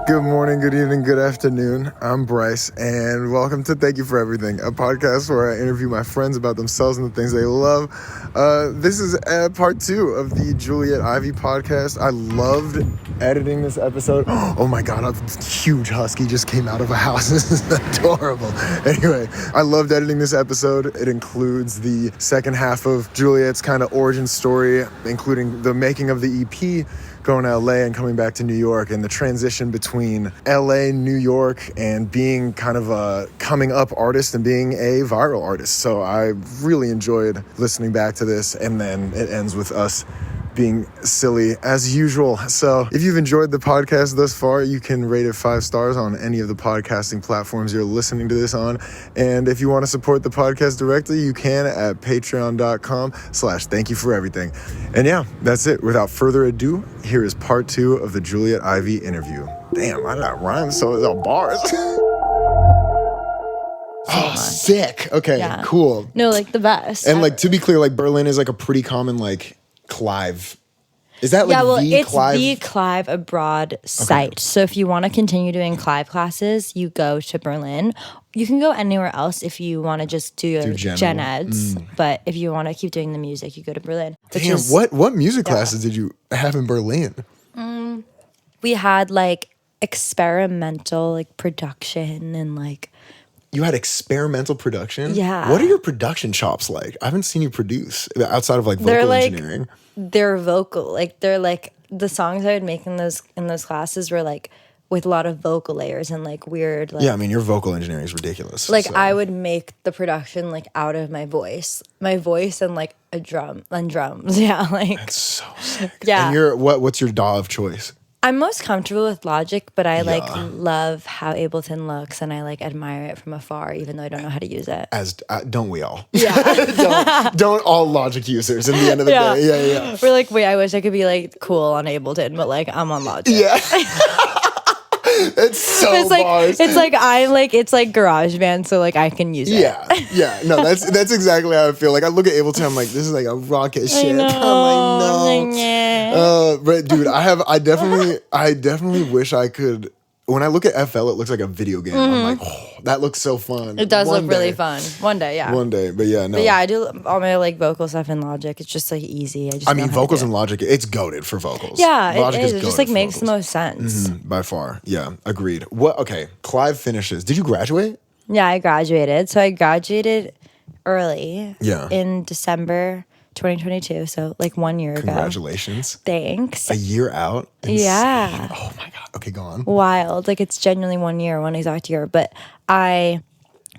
Good morning, good evening, good afternoon. I'm Bryce, and welcome to Thank You for Everything, a podcast where I interview my friends about themselves and the things they love. This is part 2 of the Juliet Ivy podcast. I loved editing this episode. Oh my God, a huge husky just came out of a house. This is adorable. Anyway, I loved editing this episode. It includes the second half of Juliet's kind of origin story, including the making of the EP, going to LA and coming back to New York, and the transition between LA, New York, and being kind of a coming up artist and being a viral artist. So I really enjoyed listening back to this, and then it ends with us being silly as usual. So if you've enjoyed the podcast thus far, you can rate it 5 stars on any of the podcasting platforms you're listening to this on. And if you want to support the podcast directly, you can at patreon.com/thankyouforeverything. And yeah, that's it. Without further ado, here is part 2 of the Juliet Ivy interview. Damn, I got rhymes, so it's all bars. Oh, sick. Okay, yeah. Cool. No, like the best. And like, to be clear, like Berlin is like a pretty common like Clive. Is that like it's Clive? the Clive abroad site. Okay. So if you want to continue doing Clive classes, you go to Berlin. You can go anywhere else if you want to just do gen eds. But if you want to keep doing the music, you go to Berlin. Damn, what music classes did you have in Berlin? We had like experimental like production and like. You had experimental production? Yeah. What are your production chops like? I haven't seen you produce outside of like vocal engineering. They're vocal. Like they're like the songs I would make in those classes were like with a lot of vocal layers and like weird like, yeah, I mean your vocal engineering is ridiculous. Like so. I would make the production like out of my voice and like a drum and drums. Yeah, like that's so sick. Yeah. And what's your DAW of choice? I'm most comfortable with Logic, but I like love how Ableton looks, and I like admire it from afar, even though I don't know how to use it. As don't we all? Yeah, don't all Logic users. In the end of the day, yeah. We're like, wait, I wish I could be like cool on Ableton, but like I'm on Logic. Yeah. It's so bars. It's like it's like GarageBand, so like I can use it. Yeah. No, that's exactly how I feel. Like I look at Ableton, I'm like, this is like a rocket shit. I'm like, no. But dude, I definitely wish I could. When I look at FL, it looks like a video game. I'm like, oh, that looks so fun. It does look really fun. One day, yeah. One day, but yeah, no. But yeah, I do all my like vocal stuff in Logic. It's just like easy. I mean, vocals in Logic, it's goated for vocals. Yeah, Logic is. It just like makes the most sense. By far, yeah, agreed. Okay, Clive finishes. Did you graduate? Yeah, I graduated. So I graduated early. Yeah. In December 2022, so like 1 year ago. Congratulations. Thanks. A year out? Insane. Yeah. Oh my God. Okay, go on. Wild. Like it's genuinely 1 year, one exact year. But wait,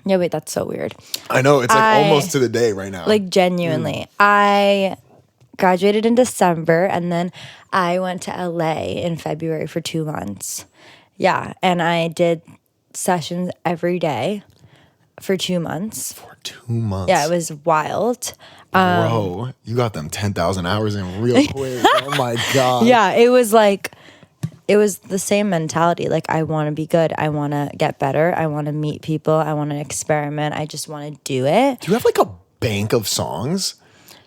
that's so weird. I know, it's like almost to the day right now. Like genuinely. I graduated in December and then I went to LA in February for 2 months. Yeah. And I did sessions every day for 2 months. For 2 months? Yeah, it was wild. Bro, you got them 10,000 hours in real quick. Oh my God. Yeah, it was the same mentality. Like, I want to be good. I want to get better. I want to meet people. I want to experiment. I just want to do it. Do you have like a bank of songs?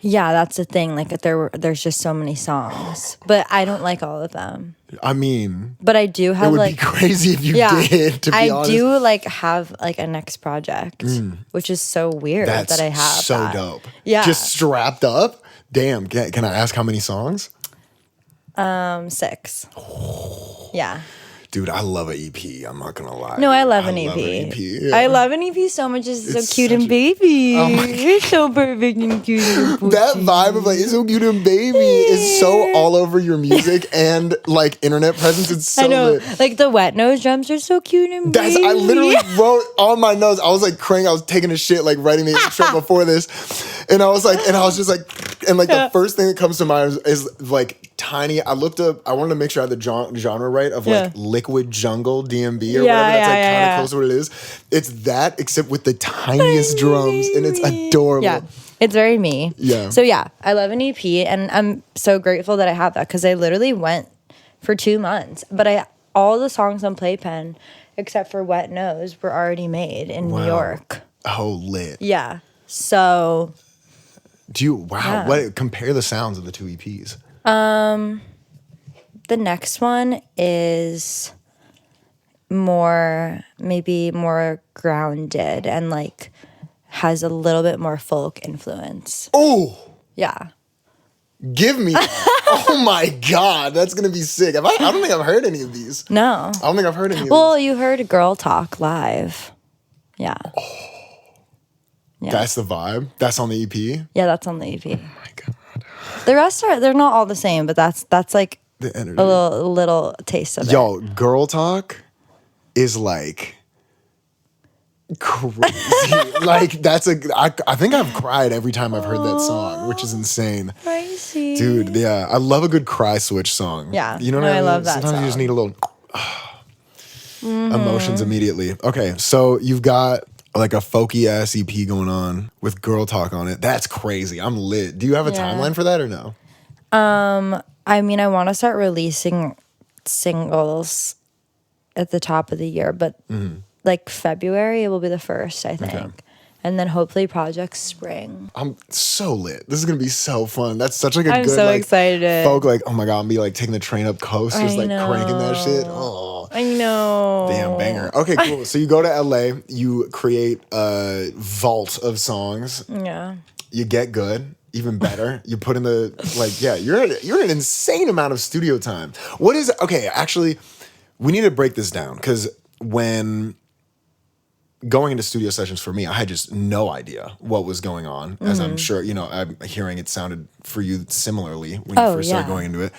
Yeah, that's the thing. Like, there's just so many songs, but I don't like all of them. I mean, but I do have it would like be crazy if you did. To be honest, I do like have like a next project, which is so weird that I have. So dope. Yeah, just strapped up. Damn. Can I ask how many songs? 6. Yeah. Dude, I love an EP. I'm not gonna lie. No, I love an EP. I love an EP so much. It's so cute and baby. Oh it's so perfect and cute. And that vibe of like it's so cute and baby is so all over your music and like internet presence. It's so I know. lit. Like the wet nose drums are so cute and baby. I literally wrote on my notes. I was like crying. I was taking a shit like writing the intro before this, and I was just like, the first thing that comes to mind is like tiny. I looked up. I wanted to make sure I had the genre right of like liquid jungle DMB or whatever. That's like kind of close to what it is. It's that except with the tiniest drums, and it's adorable. Yeah, it's very me. Yeah. So yeah, I love an EP, and I'm so grateful that I have that because I literally went for 2 months. But all the songs on Playpen, except for Wet Nose, were already made in New York. Oh, lit. Yeah. So. What compare the sounds of the 2 EPs? The next one is maybe more grounded and like has a little bit more folk influence. Oh, Yeah. give me that. Oh my God, that's going to be sick. I don't think I've heard any of these. No. I don't think I've heard any of these. Well, you heard Girl Talk live. Yeah. Yeah. That's the vibe. That's on the EP. Yeah, that's on the EP. Oh my God. The rest they're not all the same, but that's like The energy. a little taste of it. Yo, Girl Talk is like crazy. Like I think I've cried every time I've heard that song, which is insane. Crazy. Dude, yeah. I love a good cry switch song. Yeah. You know what No, I mean? I love that Sometimes you just song. need a little emotions immediately. Okay, so you've got like a folky ass EP going on with Girl Talk on it. That's crazy. I'm lit. Do you have a timeline for that or no? I mean, I want to start releasing singles at the top of the year, but like February, it will be the first, I think. Okay. And then hopefully project spring. I'm so lit. This is gonna be so fun. That's such like a I'm good so like excited. folk like, oh my God, I'm be like taking the train up coast, just like cranking that shit. Oh. I know. Damn banger. Okay, cool. So you go to LA, you create a vault of songs. Yeah. You get good, even better. You put in the you're an insane amount of studio time. What is okay? Actually, we need to break this down because when going into studio sessions for me, I had just no idea what was going on. As I'm sure I'm hearing it sounded for you similarly when you first started going into it.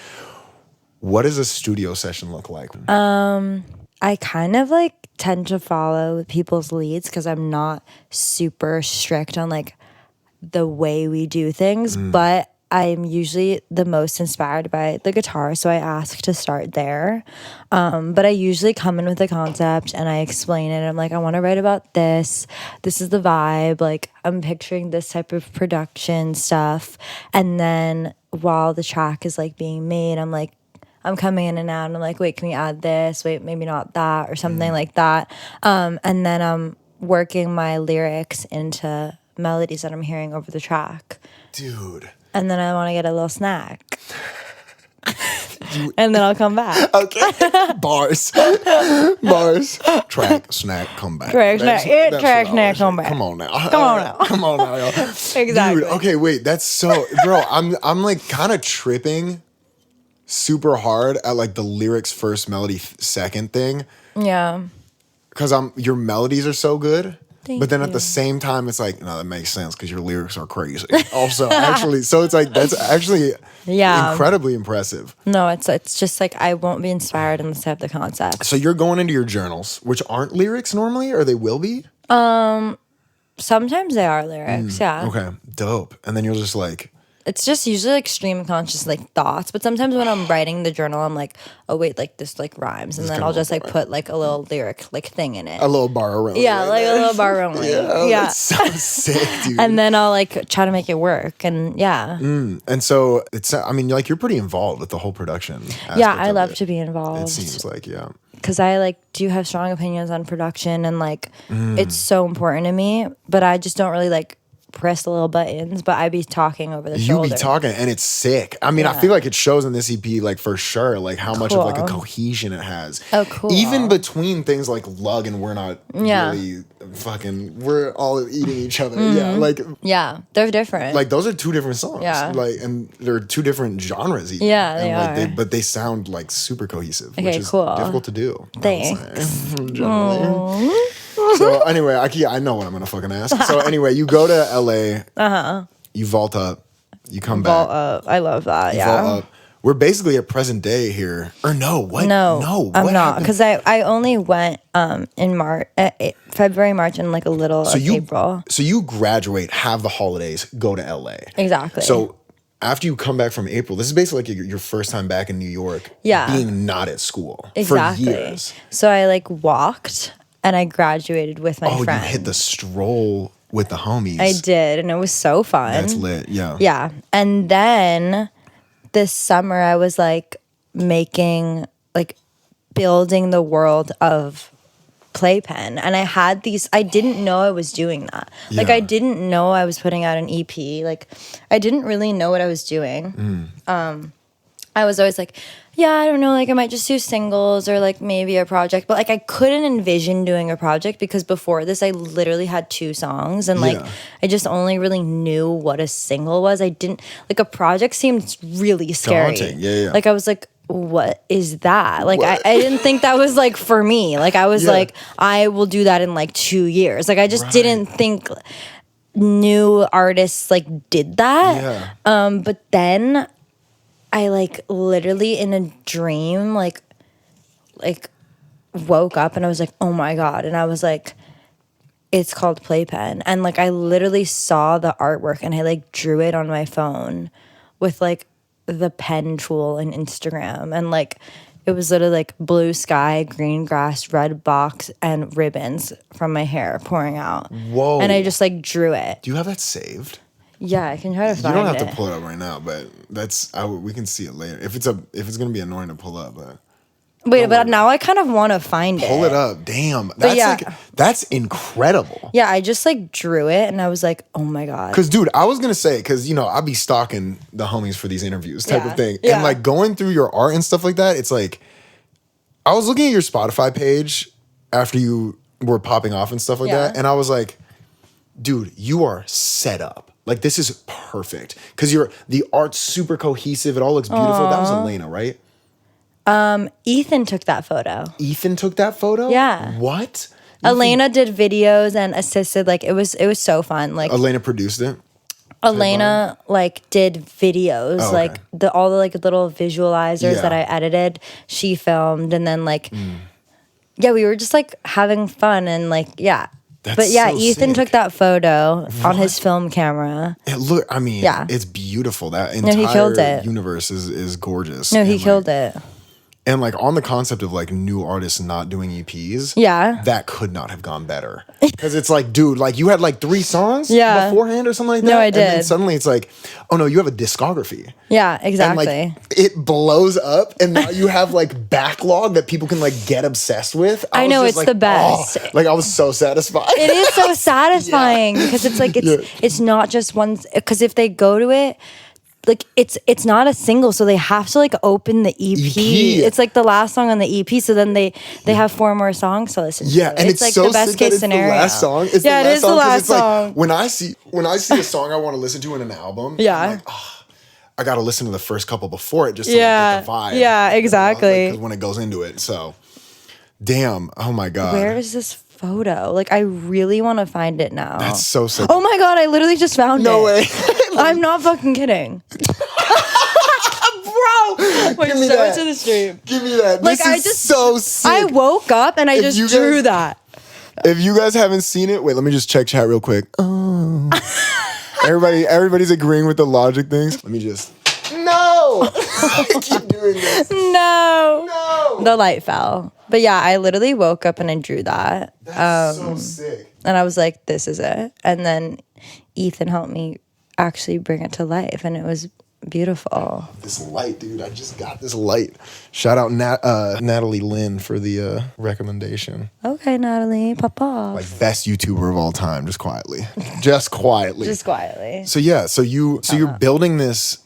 What does a studio session look like? I kind of like tend to follow people's leads because I'm not super strict on like the way we do things, but I'm usually the most inspired by the guitar, so I ask to start there. But I usually come in with a concept and I explain it. I'm like, I want to write about this. This is the vibe. Like, I'm picturing this type of production stuff. And then while the track is like being made, I'm coming in and out and I'm like, wait, can we add this? Wait, maybe not that or something like that. And then I'm working my lyrics into melodies that I'm hearing over the track. Dude. And then I want to get a little snack. And then I'll come back. Okay. Bars. Track, snack, come back. Track, snack. That's Track, what I snack, always come say. back. Come on now. Come on now. Come on now, yo. Exactly. Dude, okay, wait. That's so, bro, I'm like kind of tripping super hard at like the lyrics first, melody second thing. Yeah. Because your melodies are so good. Thank but then at you. the same time, it's like, no, that makes sense because your lyrics are crazy. Also, actually, so it's like, that's actually incredibly impressive. No, it's just like I won't be inspired unless I have the concept. So you're going into your journals, which aren't lyrics normally, or they will be? Sometimes they are lyrics, yeah. Okay, dope. And then you're just like, It's just usually like stream conscious like thoughts, but sometimes when I'm writing the journal, I'm like, oh wait, like this like rhymes, and then I'll just like put like a little lyric like thing in it. a little bar around. Yeah, like a little bar only. Yeah. That's so sick, dude. And then I'll like try to make it work, and yeah. And so I mean, like you're pretty involved with the whole production. Yeah, aspect I of love it. to be It involved. seems like, yeah. Because I like do have strong opinions on production, and like it's so important to me, but I just don't really like press the little buttons, but I be talking over the You shoulder. be talking and it's sick. I mean, I feel like it shows in this EP, like for sure, like how much of like a cohesion it has. Oh, cool. Even between things like Lug and We're Not Yeah. Really Fucking, we're all eating each other. Yeah, like Yeah, they're different. like those are two different songs. Yeah. Like, and they're two different genres even. Yeah, they and like are. but they sound like super cohesive, which Okay, is cool. difficult to do. Thanks. Generally. So anyway, I know what I'm gonna fucking ask. So anyway, you go to LA, you vault up, you come Vault back, up. I love that. you Yeah. vault up. We're basically at present day here. Or no, what? No, I'm what not, happened? because I only went in February, March, and like a little of April. So you graduate, have the holidays, go to LA. Exactly. So after you come back from April, this is basically like your first time back in New York. Yeah. Being not at school Exactly. for years. So I like walked and I graduated with my Oh, friend. you hit the stroll with the homies. I did, and it was so fun. That's lit. Yeah. Yeah. And then this summer I was like building the world of Playpen, and I didn't know I was doing that. Like Yeah. I didn't know I was putting out an EP. Like I didn't really know what I was doing. I was always like, yeah, I don't know, like I might just do singles or like maybe a project. But like I couldn't envision doing a project because before this I literally had 2 songs and like I just only really knew what a single was. I didn't like a project seemed really scary. Daunting. Yeah. Like I was like, what is that? Like I didn't think that was like for me. Like I was like, I will do that in like 2 years. Like I just didn't think new artists like did that. But then I like literally in a dream like woke up and I was like, oh my God. And I was like, it's called Playpen. And like I literally saw the artwork and I like drew it on my phone with like the pen tool in Instagram. And like it was literally like blue sky, green grass, red box, and ribbons from my hair pouring out. Whoa. And I just like drew it. Do you have that saved? Yeah, I can try to find it. it. You don't have to pull it up right now, but we can see it later. If it's gonna be annoying to pull up, but wait, but now I kind of want to find it. Pull it up. Damn, that's incredible. Yeah, I just like drew it and I was like, oh my God. Because dude, I was gonna say, because I'd be stalking the homies for these interviews type of thing, and like going through your art and stuff like that. It's like I was looking at your Spotify page after you were popping off and stuff like that, and I was like, dude, you are set up. Like, this is perfect. Because the art's super cohesive. It all looks beautiful. That was Elena, right? Ethan took that photo. Ethan took that photo? Yeah. What? Elena did videos and assisted. Like, it was so fun. Like Elena produced it? Elena, like, did videos. Oh, okay. Like, all the, like, little visualizers that I edited, she filmed. And then, like, we were just, like, having fun and, like, But yeah, so Ethan took that photo on his film camera. It's beautiful. That entire he killed it. universe is gorgeous. No, he killed it. And like on the concept of like new artists not doing EPs, that could not have gone better. Because it's like, dude, like you had like 3 songs beforehand or something like that. No, I did. And then suddenly it's like, oh no, you have a discography. Yeah, exactly. And like it blows up and now you have like backlog that people can like get obsessed with. I know, it's like, the best. Oh, like I was so satisfied. It is so satisfying because it's like, it's not just one, because if they go to it, like it's not a single, so they have to like open the EP. It's like the last song on the EP, so then they have 4 more songs to listen to. Yeah, and it's like so the best case scenario. The last song. It's it is the last song. Like, when I see a song I want to listen to in an album, I'm like, I got to listen to the first couple before it just to like, get the vibe. Yeah, exactly. Because when it goes into it, so damn. Oh my God. Where is this photo? Like, I really want to find it now. That's so sick. Oh my God, I literally just found it. No way. I'm not fucking kidding. Bro, wait, give me show that. it to the stream. Give me that. Like, this is so sick. I woke up and I just drew that. If you guys haven't seen it, wait, let me just check chat real quick. Oh. Everybody's agreeing with the logic things. Let me just. No! I keep doing this. No. The light fell. But yeah, I literally woke up and I drew that. That's so sick. And I was like, this is it. And then Ethan helped me actually bring it to life, and it was beautiful. This light, dude. I just got this light. Shout out Natalie Lynn for the recommendation. Okay, Natalie, pop off. Like best YouTuber of all time, just quietly. Just quietly. Just quietly. So yeah, you're building this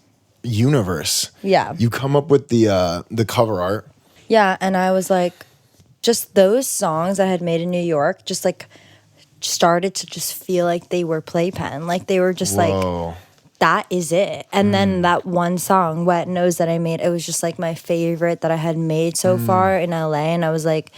universe. Yeah. You come up with the cover art. Yeah, and I was like, just those songs I had made in New York, just like started to just feel like they were Playpen. Like they were just like, that is it. And then that one song, Wet Nose, that I made, it was just like my favorite that I had made so far in LA. And I was like,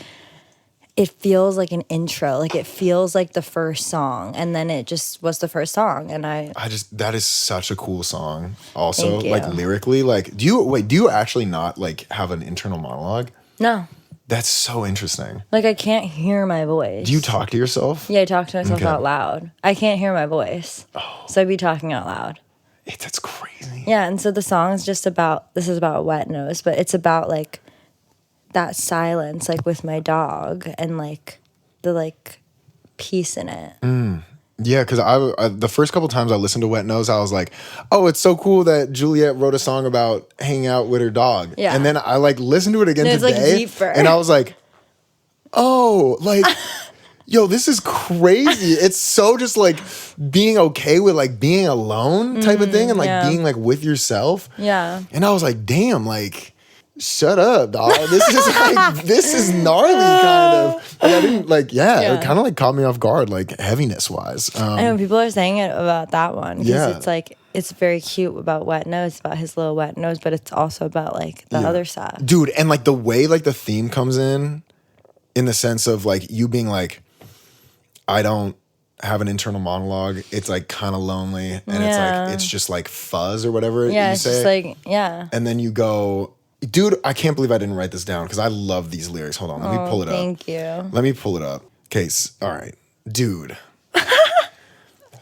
it feels like an intro. Like it feels like the first song. And then it just was the first song. And that is such a cool song. Also, Thank you. like lyrically, like do you actually not like have an internal monologue? No. That's so interesting. Like I can't hear my voice. Do you talk to yourself? Yeah, I talk to myself out loud. I can't hear my voice. Oh. So I'd be talking out loud. That's crazy. Yeah, and so the song is just about, this is about Wet Nose, but it's about like that silence, like with my dog, and like the like peace in it. Yeah, because I the first couple times I listened to Wet Nose, I was like, oh, it's so cool that Juliet wrote a song about hanging out with her dog. Yeah. And then I like listened to it again It's today. like deeper. And I was like, oh, like yo, this is crazy. It's so just like being okay with like being alone type of thing and like being like with yourself. Yeah. And I was like, damn, like, shut up, dog. This is gnarly kind of. Like, I didn't like, it kind of like caught me off guard, like heaviness wise. I know people are saying it about that one because it's like, it's very cute about Wet Nose, about his little wet nose, but it's also about like the other stuff. Dude, and like the way like the theme comes in the sense of like you being like, I don't have an internal monologue. It's like kind of lonely and it's like, it's just like fuzz or whatever you say. Just like, And then you go, dude, I can't believe I didn't write this down because I love these lyrics. Hold on, let me pull it up. Thank you. Let me pull it up. Okay, all right. Dude.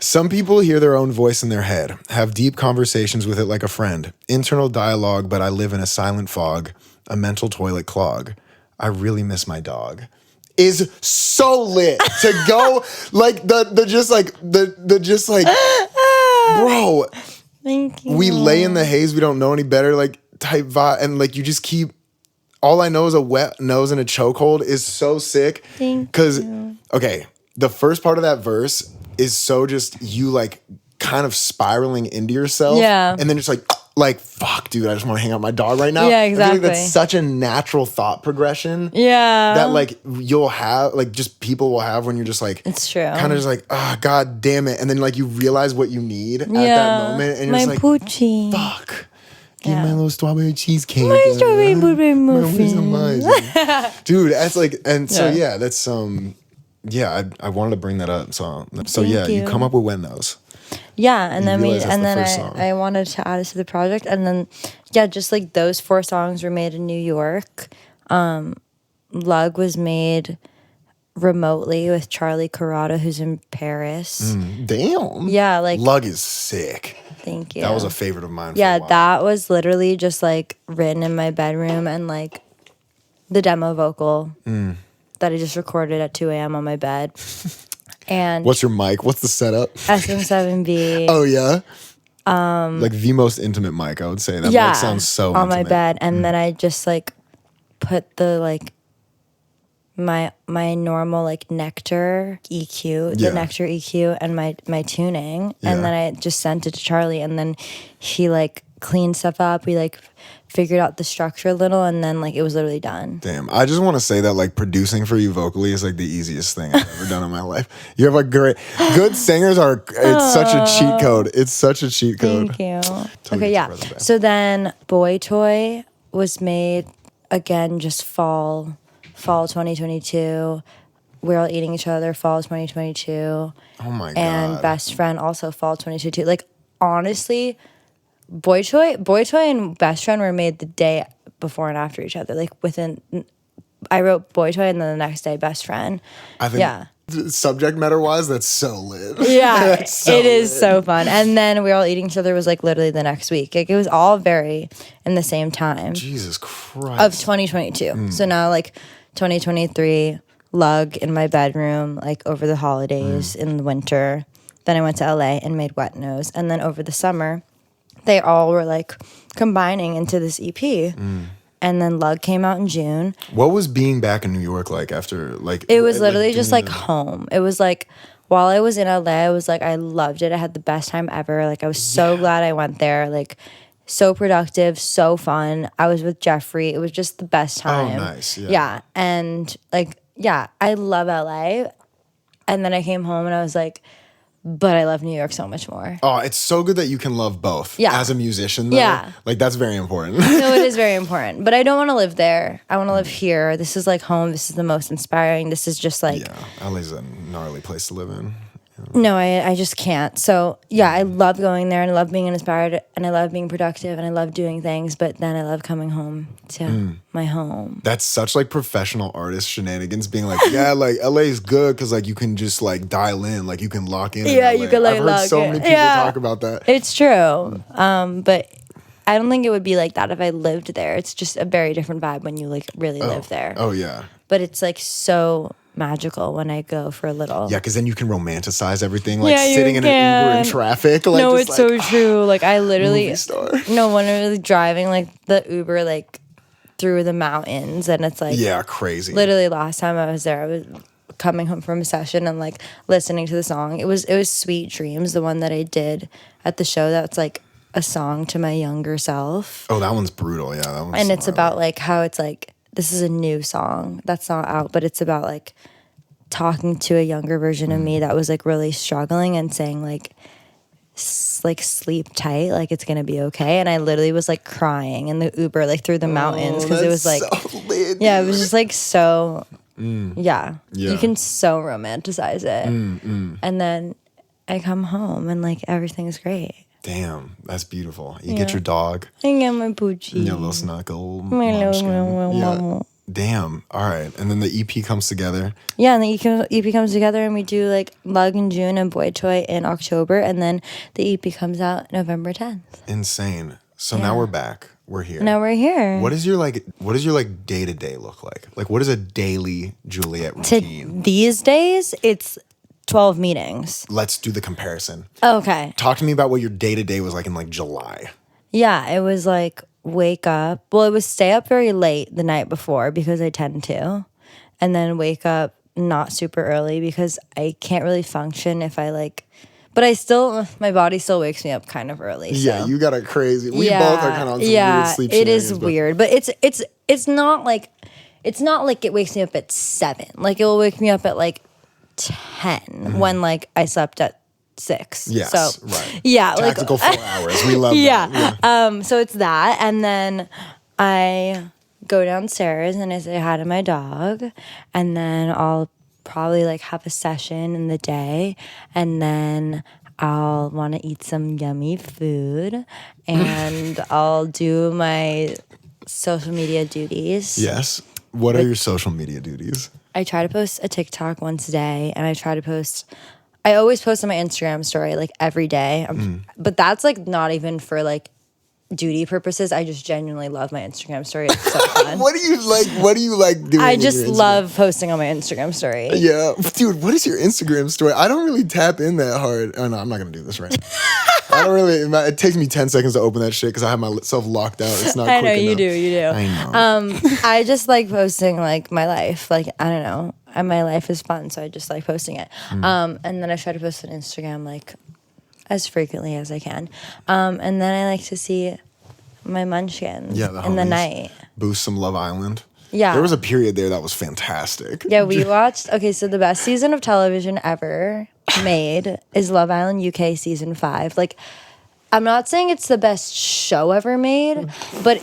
Some people hear their own voice in their head, have deep conversations with it like a friend. Internal dialogue, but I live in a silent fog, a mental toilet clog. I really miss my dog. Is so lit to go like the just like bro. Thank you. We lay in the haze, we don't know any better, like type vibe, and like you just keep. All I know is a wet nose and a chokehold is so sick. Because okay, the first part of that verse is so just you like kind of spiraling into yourself, and then just like fuck, dude, I just want to hang out with my dog right now. Yeah, exactly. I feel like that's such a natural thought progression. Yeah, that like you'll have like just people will have when you're just like it's true. Kind of just like god damn it, and then like you realize what you need at that moment, and you're just like poochie. Fuck. Give me my little strawberry cheesecake. My strawberry blueberry muffin. Dude, that's like, and so that's I wanted to bring that up. So you come up with When Those. Yeah, and then I wanted to add it to the project, and then just like those 4 songs were made in New York. Lug was made remotely with Charlie Corrado, who's in Paris. Damn. Yeah, like Lug is sick. Thank you. That was a favorite of mine. Yeah, that was literally just like written in my bedroom, and like the demo vocal that I just recorded at 2 a.m. on my bed. And what's your mic? What's the setup? SM7B. Oh yeah. Like the most intimate mic, I would say. That mic sounds so on intimate. My bed, and then I just like put the like my normal like Nectar EQ, the Nectar EQ, and my tuning, and then I just sent it to Charlie, and then he like cleaned stuff up. We like figured out the structure a little, and then like it was literally done. Damn, I just want to say that like producing for you vocally is like the easiest thing I've ever done in my life. You have like good singers are. It's such a cheat code. It's such a cheat code. Thank you. Okay, yeah. So then Boy Toy was made again, just fall 2022. We're All Eating Each Other, fall 2022. Oh my god. And Best Friend also fall 2022. Like honestly, Boy Toy and Best Friend were made the day before and after each other. Like I wrote Boy Toy and then the next day Best Friend. I think subject matter wise, that's so lit. Yeah, it is so fun. And then We're All Eating Each Other was like literally the next week. Like it was all very in the same time. Jesus Christ. Of 2022. So now like 2023, Lug in my bedroom, like over the holidays in the winter. Then I went to LA and made Wet Nose. And then over the summer, they all were like combining into this EP. And then Lug came out in June. What was being back in New York like after like? It was literally just like home. It was like while I was in LA, I was like, I loved it. I had the best time ever. Like I was so glad I went there. Like so productive, so fun. I was with Jeffrey. It was just the best time. Oh, nice. Yeah. And like, I love LA. And then I came home and I was like, but I love New York so much more. Oh, it's so good that you can love both. Yeah. As a musician, though. Yeah. Like, that's very important. No, it is very important. But I don't want to live there. I want to live here. This is like home. This is the most inspiring. This is just like... Yeah, LA's a gnarly place to live in. No, I just can't. So, I love going there and I love being inspired and I love being productive and I love doing things, but then I love coming home to my home. That's such like professional artist shenanigans being like, like LA is good because like you can just like dial in, like you can lock in. Yeah, you can like I've heard so many people talk about that. It's true. But I don't think it would be like that if I lived there. It's just a very different vibe when you like really live there. Oh, yeah. But it's like so magical when I go for a little. Yeah, because then you can romanticize everything, like sitting in an Uber in traffic. Like, no, it's so true. Like I literally, movie star. No, when I was driving like the Uber like through the mountains, and it's like crazy. Literally, last time I was there, I was coming home from a session and like listening to the song. It was Sweet Dreams, the one that I did at the show. That's like a song to my younger self. Oh, that one's brutal. Yeah, that one's And it's gnarly. about like how it's like this is a new song that's not out, but it's about like talking to a younger version of me that was like really struggling and saying like sleep tight, like it's gonna be okay. And I literally was like crying in the Uber like through the mountains because it was like so lit, yeah, it was just like so yeah, Yeah. you can so romanticize it. And then I come home and like everything's great. Damn, that's beautiful. You get your dog, I got my poochie, your little snuggle, my munchkin. little Yeah. mama. Damn. All right, and then the EP comes together. Yeah, and the EP comes together and we do like Mug in June and Boy Toy in October, and then the EP comes out November 10th. Insane. So now we're back. We're here. Now we're here. What is your day to day look like? Like, what is a daily Juliet routine? These days, it's 12 meetings. Let's do the comparison. Okay. Talk to me about what your day to day was like in like July. Yeah, it was like wake up. Well, it was stay up very late the night before because I tend to, and then wake up not super early because I can't really function if I like. But my body still wakes me up kind of early. Yeah, so. you got a crazy. We both are kind of on some weird sleep it is shenanigans, but- weird, but it's not like it wakes me up at 7. Like it will wake me up at like 10 when like I slept at 6. Yes, so right. Yeah, Tactical like 4 hours. We love yeah. that. Yeah. So it's that, and then I go downstairs and I say hi to my dog, and then I'll probably like have a session in the day, and then I'll want to eat some yummy food, and I'll do my social media duties. Yes. What are your social media duties? I try to post a TikTok once a day, and I always post on my Instagram story like every day. But that's like not even for like duty purposes. I just genuinely love my Instagram story. It's so fun. What do you like doing? I with just your Instagram? love posting on my Instagram story. Yeah. Dude, what is your Instagram story? I don't really tap in that hard. Oh, no, I'm not going to do this right now. I don't really, it takes me 10 seconds to open that shit because I have myself locked out. It's not I quick know you enough. do. I know. I just like posting like my life. Like I don't know. And my life is fun, so I just like posting it. And then I try to post on Instagram like as frequently as I can. And then I like to see my munchkins Yeah, the in the homies. night. Boost some Love Island. Yeah. There was a period there that was fantastic. Yeah, we watched. Okay, so the best season of television ever made is Love Island UK season 5. Like, I'm not saying it's the best show ever made, but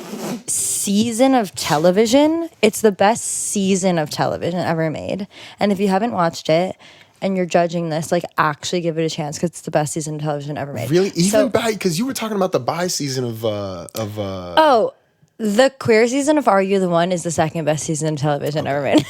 season of television, it's the best season of television ever made. And if you haven't watched it and you're judging this, like actually give it a chance because it's the best season of television ever made. Really? Even So- because you were talking about the bi season of Oh, the queer season of Are You the One is the second best season of television ever made.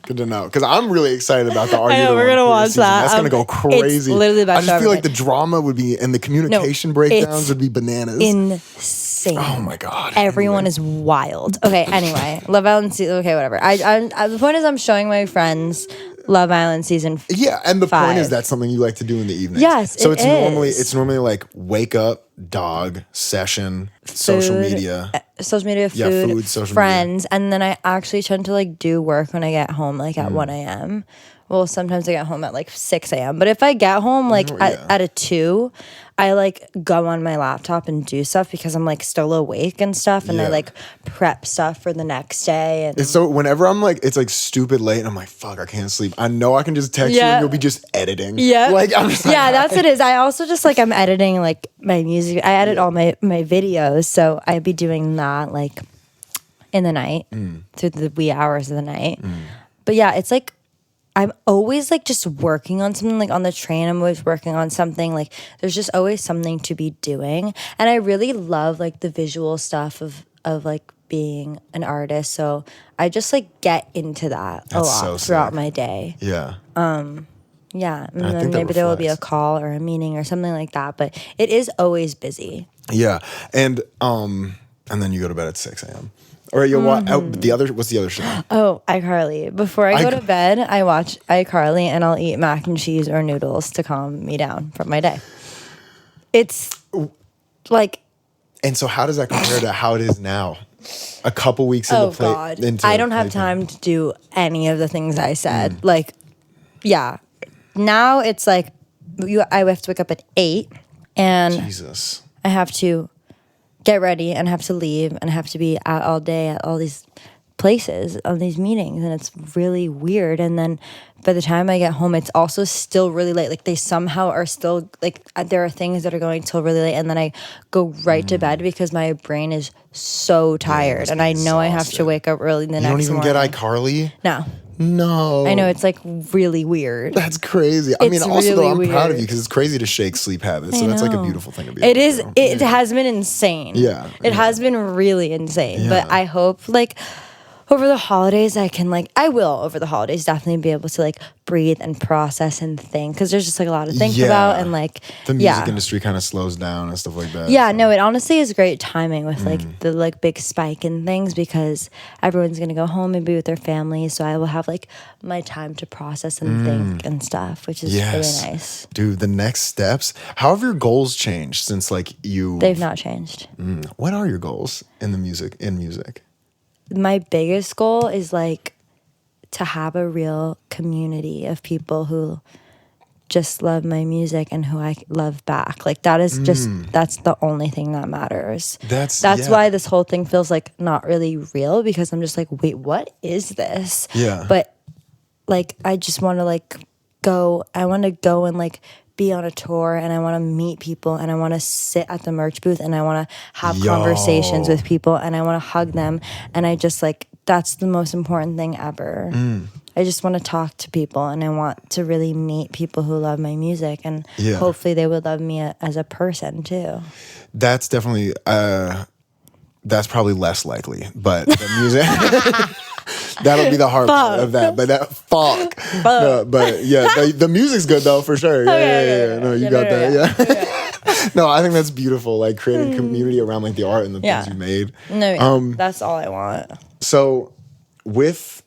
Good to know. Because I'm really excited about the Are I You know, the we're One gonna queer watch season. that. That's going to go crazy. It's literally the best I just show feel ever like the drama would be, and the communication it's breakdowns would be bananas. Insane. Oh my God. Everyone Anyway. is wild. Okay, anyway. Love Island season. Okay, whatever. The point is I'm showing my friends Love Island season. Yeah, and the point 5. is that's something you like to do in the evening. Yes, so it it's is. normally like wake up, dog, session, social Food, media. Social media, food, Yeah, food, social friends, and then I actually tend to like do work when I get home, like at 1 a.m. Well, sometimes I get home at like 6 a.m. But if I get home like at a 2, I like go on my laptop and do stuff because I'm like still awake and stuff, and I Yeah. like prep stuff for the next day. And So whenever I'm like, it's like stupid late, and I'm like, fuck, I can't sleep. I know I can just text you, Yeah. and you'll be just editing. Yeah. Like I'm just like, Yeah, that's what it is. I also just like I'm editing like my music. I edit all my videos, so I'd be doing that like in the night through the wee hours of the night. But yeah, it's like I'm always like just working on something. Like on the train, I'm always working on something. Like there's just always something to be doing, and I really love like the visual stuff of like being an artist. So I just like get into that a That's lot so throughout sick. my day. Yeah. Yeah, and I then think that maybe there will be a reflects. call or a meeting or something like that. But it is always busy. Yeah. And then you go to bed at 6 a.m. Or you watch what's the other show? Oh, iCarly. Before I go to bed, I watch iCarly and I'll eat mac and cheese or noodles to calm me down from my day. It's like, And so how does that compare to how it is now? A couple weeks oh into God, I don't have Playpen. time to do any of the things I said. Like, Yeah. Now it's like I have to wake up at 8 and Jesus. I have to get ready and have to leave and have to be out all day at all these places, on these meetings, and it's really weird. And then by the time I get home, it's also still really late. Like they somehow are still like there are things that are going till really late, and then I go right to bed because my brain is so tired, and I know I have to wake up early the next morning. You don't even get iCarly? No. I know, it's like really weird. That's crazy. I mean, also really though, I'm proud of weird. you because it's crazy to shake sleep habits. So that's like a beautiful thing to be It able is. to do. It has been insane. Yeah. It has been really insane. Yeah. But I hope like over the holidays I will over the holidays definitely be able to like breathe and process and think, because there's just like a lot to think about, and like the music industry kind of slows down and stuff like that. Yeah, no, it honestly is great timing with like the like big spike in things, because everyone's gonna go home and be with their families, so I will have like my time to process and think and stuff, which is really nice. Dude, the next steps. How have your goals changed since like you? They've not changed. What are your goals in the music? My biggest goal is like to have a real community of people who just love my music and who I love back. Like that is just that's the only thing that matters. That's why this whole thing feels like not really real, because I'm just like, wait, what is this? Yeah. But like I just want to like go and like be on a tour, and I want to meet people, and I want to sit at the merch booth, and I want to have conversations with people, and I want to hug them, and I just like that's the most important thing ever. I just want to talk to people, and I want to really meet people who love my music, and hopefully they would love me as a person too. That's definitely that's probably less likely, but the music that'll be the hard part of that. But no, but yeah, the music's good though, for sure. Yeah. No, you got that. Yeah. No, I think that's beautiful. Like creating community around like the art and the things you made. No, that's all I want. So with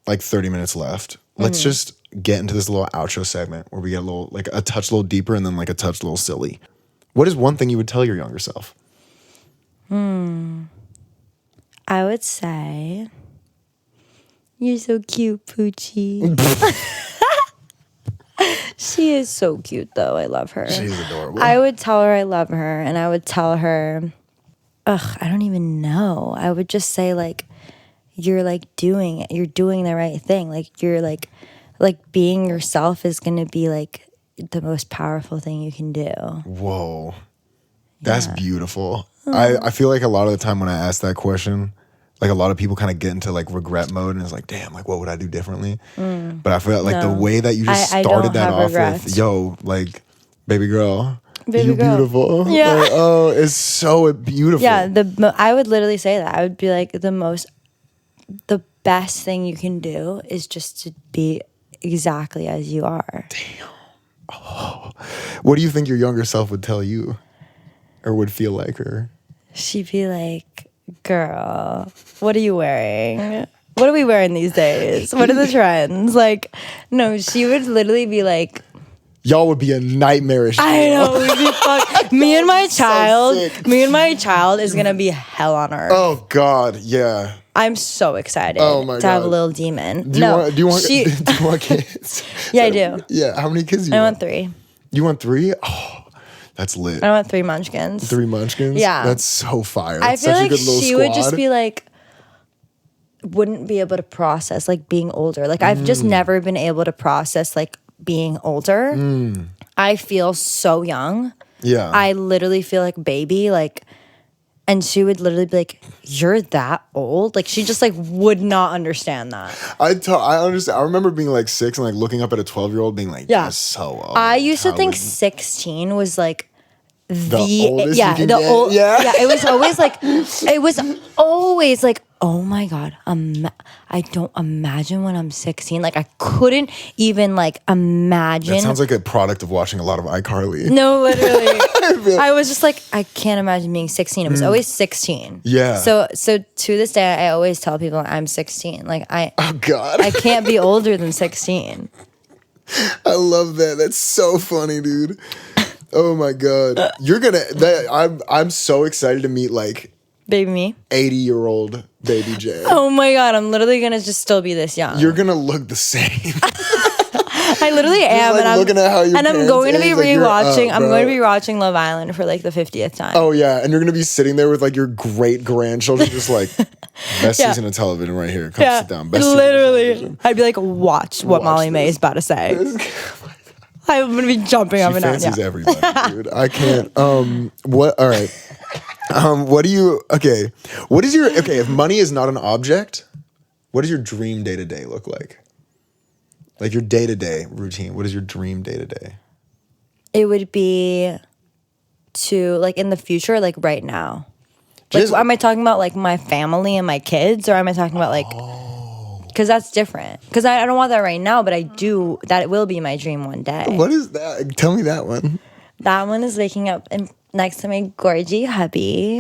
like 30 minutes left, let's just get into this little outro segment where we get a little like a touch a little deeper and then like a touch a little silly. What is one thing you would tell your younger self? I would say, you're so cute, Poochie. She is so cute, though. I love her. She's adorable. I would tell her I love her, and I would tell her, I don't even know. I would just say, like, you're, like, doing it. You're doing the right thing. Like, you're, like being yourself is going to be, like, the most powerful thing you can do. Whoa. That's beautiful. I feel like a lot of the time when I ask that question, like a lot of people kind of get into like regret mode and it's like, damn, like what would I do differently? But I feel like the way that you just started that off with, yo, like, baby girl, you beautiful. Yeah. Like, oh, it's so beautiful. Yeah, I would literally say that. I would be like, the best thing you can do is just to be exactly as you are. Damn. Oh. What do you think your younger self would tell you or would feel like her? She'd be like, girl, what are you wearing? What are we wearing these days? What are the trends? Like, no, she would literally be like, y'all would be a nightmarish. I know. We'd be fucked. Me and my child is going to be hell on earth. Oh, God. Yeah. I'm so excited to have a little demon. Do you want kids? Yeah, I do. Yeah. How many kids do you want? I want 3. You want 3? Oh, that's lit. I want 3 munchkins. 3 munchkins? Yeah. That's so fire. I That's feel such like a good little she squad. would just be like, wouldn't be able to process like being older. Like I've just never been able to process like being older. I feel so young. Yeah. I literally feel like baby. Like, and she would literally be like, you're that old? Like she just like would not understand that. I understand. I remember being like 6 and like looking up at a 12-year-old being like, that's so old. I used to think 16 was like the oldest yeah, you can the get? old Yeah. yeah. It was always like, oh my God, I don't imagine when I'm 16. Like I couldn't even like imagine. That sounds like a product of watching a lot of iCarly. No, literally. I was just like, I can't imagine being 16. It was always 16. Yeah. So to this day, I always tell people I'm 16. Like oh God, I can't be older than 16. I love that. That's so funny, dude. Oh my God, I'm so excited to meet like baby me, 80-year-old baby J. Oh my God, I'm literally gonna just still be this young. You're gonna look the same. I literally am, like, and looking at how your I'm parents going to be age, like, you're up, rewatching. I'm bro. going to be watching Love Island for like the 50th time. Oh yeah, and you're gonna be sitting there with like your great grandchildren, just like best season of television right here. Come sit down. Best Literally, I'd be like, watch what Molly May is about to say. I'm gonna be jumping up and down. She fancies everybody, dude. I can't. What? All right. What do you? Okay. What is your? Okay. If money is not an object, what does your dream day to day look like? Like your day to day routine. What is your dream day to day? It would be to like in the future, like right now. Like, am I talking about like my family and my kids, or am I talking about like? Because that's different. Because I don't want that right now, but I do. That it will be my dream one day. What is that? Tell me that one. That one is waking up and next to my gorgy hubby,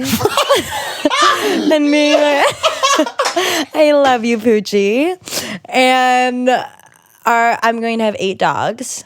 and me. I love you, Poochie, and I'm going to have 8 dogs.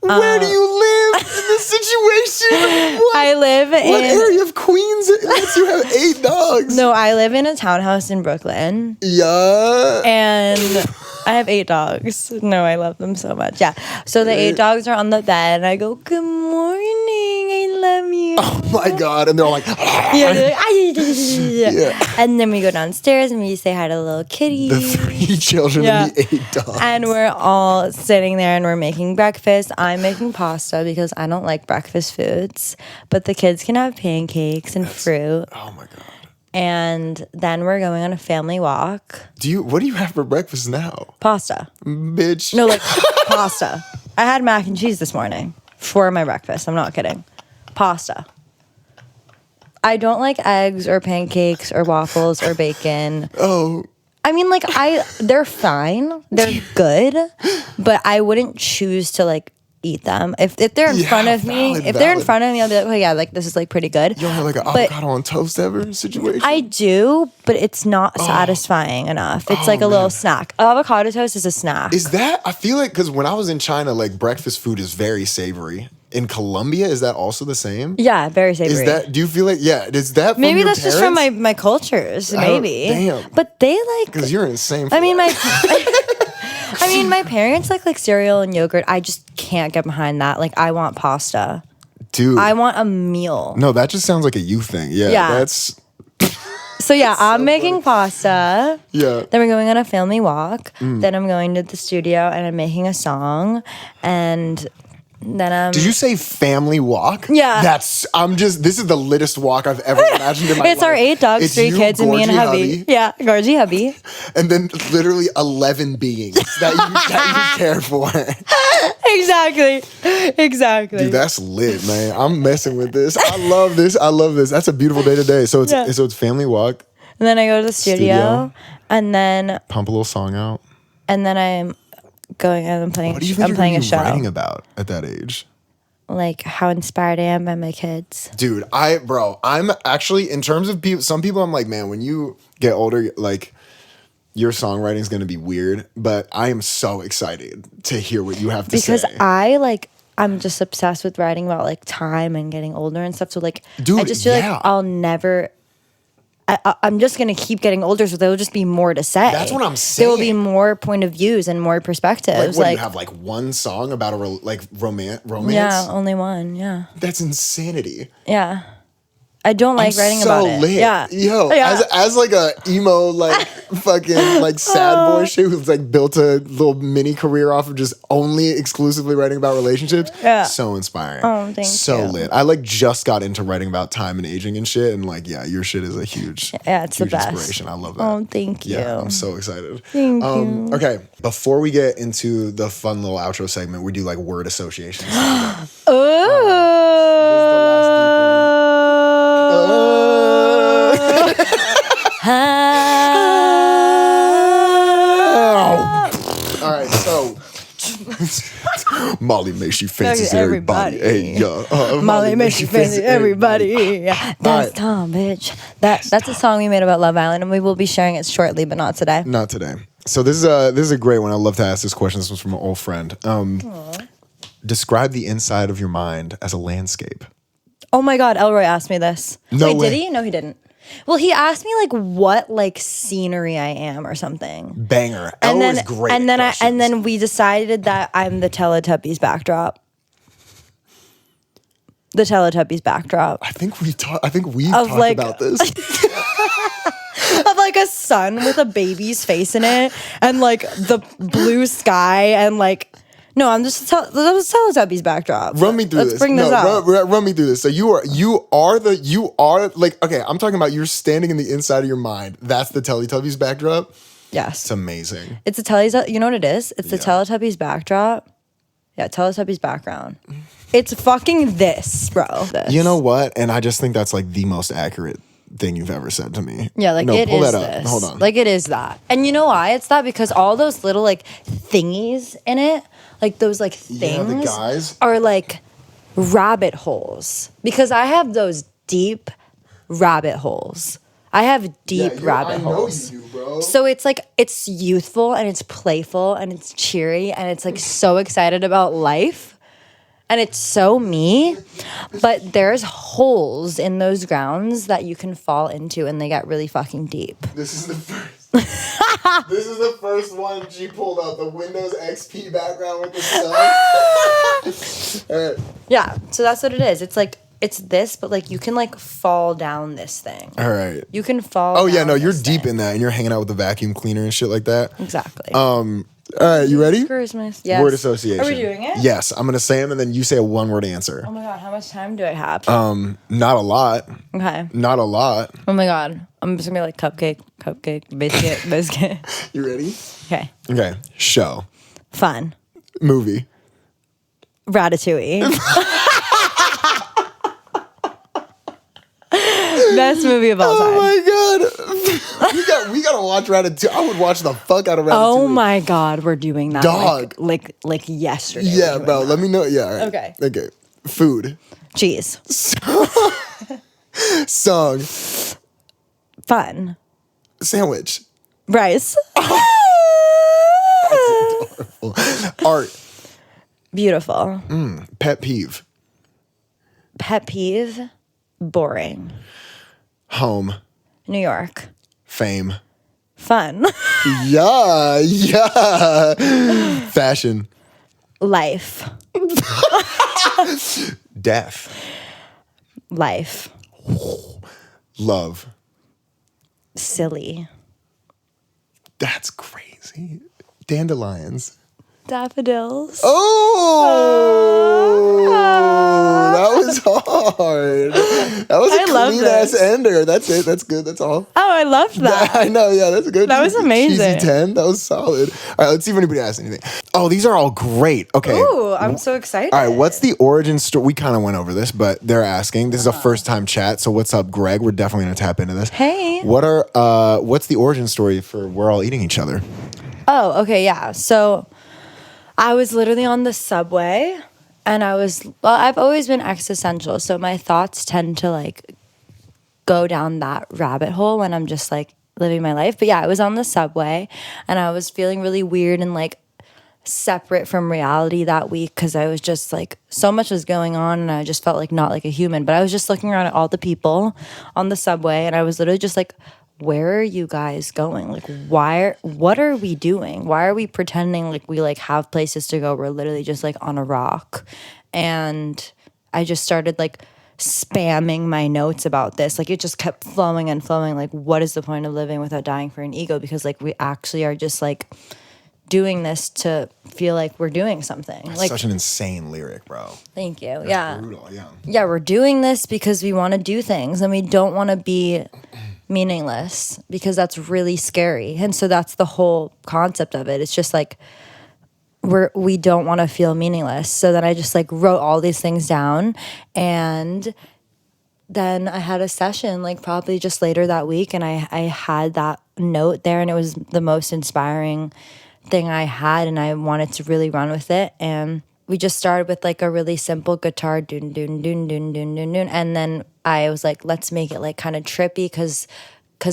Where do you live in this situation? What? I live in what area of Queens lets you have 8 dogs? No, I live in a townhouse in Brooklyn. Yeah. And I have 8 dogs. No, I love them so much. Yeah. So the 8 dogs are on the bed, and I go, "Good morning, I love you." Oh my God. And they're all like, yeah, they're like, yeah. And then we go downstairs and we say hi to the little kitty. The 3 children and the 8 dogs. And we're all sitting there and we're making breakfast. I'm making pasta because I don't like breakfast foods, but the kids can have pancakes and fruit. Oh my God. And then we're going on a family walk. What do you have for breakfast now? Pasta. Bitch. No, like pasta. I had mac and cheese this morning for my breakfast. I'm not kidding. Pasta. I don't like eggs or pancakes or waffles or bacon. Oh. I mean, like, they're fine. They're good. But I wouldn't choose to, like, eat them. If they're in front of me, I'll be like, oh yeah, like this is like pretty good. You don't have like an avocado on toast ever situation? I do, but it's not satisfying enough. It's like a little snack. Avocado toast is a snack. Is that? I feel like because when I was in China, like breakfast food is very savory. In Colombia, is that also the same? Yeah, very savory. Is that? Do you feel like? Yeah, is that? From maybe your that's parents? just from my cultures. Maybe. Damn. But they like because you're insane. For I mean that. my parents like cereal and yogurt. I just can't get behind that. Like I want pasta. Dude. I want a meal. No, that just sounds like a you thing. Yeah. That's. So yeah, I'm making pasta. Yeah. Then we're going on a family walk. Then I'm going to the studio and I'm making a song. And then Did you say family walk? Yeah. This is the littest walk I've ever imagined in my life. It's our 8 dogs, It's 3 you, kids, and me and Gorgie hubby. Yeah, Gorgie hubby. And then literally 11 beings that you care for. Exactly. Dude, that's lit, man. I'm messing with this. I love this. That's a beautiful day today. So it's family walk. And then I go to the studio. And then pump a little song out. And then I'm going and I'm playing. What do you think I'm playing a show. Writing about at that age? Like how inspired I am by my kids. Dude, I'm actually in terms of people. Some people, I'm like, man, when you get older, like your songwriting is going to be weird. But I am so excited to hear what you have to say. Because I'm just obsessed with writing about like time and getting older and stuff. So like, dude, I just feel like I'll never. I'm just gonna keep getting older, so there will just be more to say. That's what I'm saying. There will be more point of views and more perspectives. Like, you have like one song about romance? Yeah, only one. Yeah, that's insanity. Yeah, I don't like writing about it. Lit. Yeah, yo, yeah. As like a emo like fucking like sad boy shit who's like built a little mini career off of just only exclusively writing about relationships. Yeah, so inspiring. Oh, thank you. So lit. I like just got into writing about time and aging and shit, and like your shit is a huge it's huge the best inspiration. I love that. Oh, thank you. Yeah, I'm so excited. Thank you. Okay, before we get into the fun little outro segment, we do like word associations. All right, so Molly makes she fancies everybody. Hey, Molly makes she fancies everybody. That's right. Tom, bitch. That's a song we made about Love Island, and we will be sharing it shortly, but not today. Not today. So this is a great one. I love to ask this question. This was from an old friend. Describe the inside of your mind as a landscape. Oh my God, Elroy asked me this. No Wait, way. did he? No, he didn't. Well, he asked me like what like scenery I am or something. Banger. And then Always great. and then we decided that I'm the Teletubbies backdrop. The Teletubbies backdrop. I think we've talked about this. Of like a sun with a baby's face in it and like the blue sky and like no, I'm just Teletubbies backdrop. Run me through this. Let's bring this out. Run me through this. So you are like, okay, I'm talking about you're standing in the inside of your mind. That's the Teletubbies backdrop. Yes. It's amazing. It's a Teletubbies. You know what it is? It's the Teletubbies backdrop. Yeah, Teletubbies background. It's fucking this, bro. This. You know what? And I just think that's like the most accurate thing you've ever said to me. Yeah, like no, it pull is that up. this. Hold on. Like it is that. And you know why it's that? Because all those little like thingies in it, like those like things the guys are like rabbit holes. Because I have those deep rabbit holes. I have deep rabbit holes. I know you do, bro. So it's like it's youthful and it's playful and it's cheery and it's like so excited about life. And it's so me, but there's holes in those grounds that you can fall into and they get really fucking deep. This is the first. This is the first one she pulled out, the Windows XP background with the sun. All right. Yeah, so that's what it is. It's like, it's this, but like you can like fall down this thing. All right. You can fall Oh, yeah, down no, you're this deep thing. in that and you're hanging out with the vacuum cleaner and shit like that. Exactly. All right, you ready? Christmas. Yes. Word association. Are we doing it? Yes, I'm going to say them and then you say a one-word answer. Oh my God, how much time do I have? Not a lot. Okay. Not a lot. Oh my God. I'm just gonna be like cupcake, biscuit. You ready? Okay. Okay. Show. Fun. Movie. Ratatouille. Best movie of all time. Oh my God. we gotta watch Ratatouille. I would watch the fuck out of Ratatouille. Oh my God, we're doing that. Dog. Like yesterday. Yeah, bro. Let me know. Yeah. All right. Okay. Okay. Food. Cheese. Song. Fun. Sandwich. Rice. Art. Beautiful. Pet peeve. Pet peeve. Boring. Home. New York. Fame. Fun. Yeah. Fashion. Life. Death. Life. Love. Silly. That's crazy. Dandelions. Daffodils. Oh, that was hard. That was a clean ass ender. That's it. That's good. That's all. Oh, I loved that. I know. Yeah, that's good. That was amazing. Cheesy 10. That was solid. All right, let's see if anybody asks anything. Oh, these are all great. Okay. Ooh, I'm so excited. All right, what's the origin story? We kind of went over this, but they're asking. This is a first time chat. So what's up, Greg? We're definitely gonna tap into this. Hey. What's the origin story for we're all eating each other? Oh, okay, yeah. So I was literally on the subway and I've always been existential. So my thoughts tend to like go down that rabbit hole when I'm just like living my life. But yeah, I was on the subway and I was feeling really weird and like separate from reality that week because I was just like, so much was going on and I just felt like not like a human. But I was just looking around at all the people on the subway and I was literally just like, where are you guys going? Like, what are we doing? Why are we pretending like we like have places to go? We're literally just like on a rock. And I just started like spamming my notes about this. Like it just kept flowing and flowing. Like, what is the point of living without dying for an ego? Because like we actually are just like doing this to feel like we're doing something. That's like such an insane lyric, bro. Thank you. That's yeah. brutal, yeah. Yeah, we're doing this because we want to do things and we don't want to be meaningless because that's really scary. And so that's the whole concept of it. It's just like we don't want to feel meaningless. So then I just like wrote all these things down and then I had a session like probably just later that week and I had that note there and it was the most inspiring thing I had and I wanted to really run with it. And we just started with like a really simple guitar doon doon doon doon doon doon doon, and then I was like, let's make it like kind of trippy because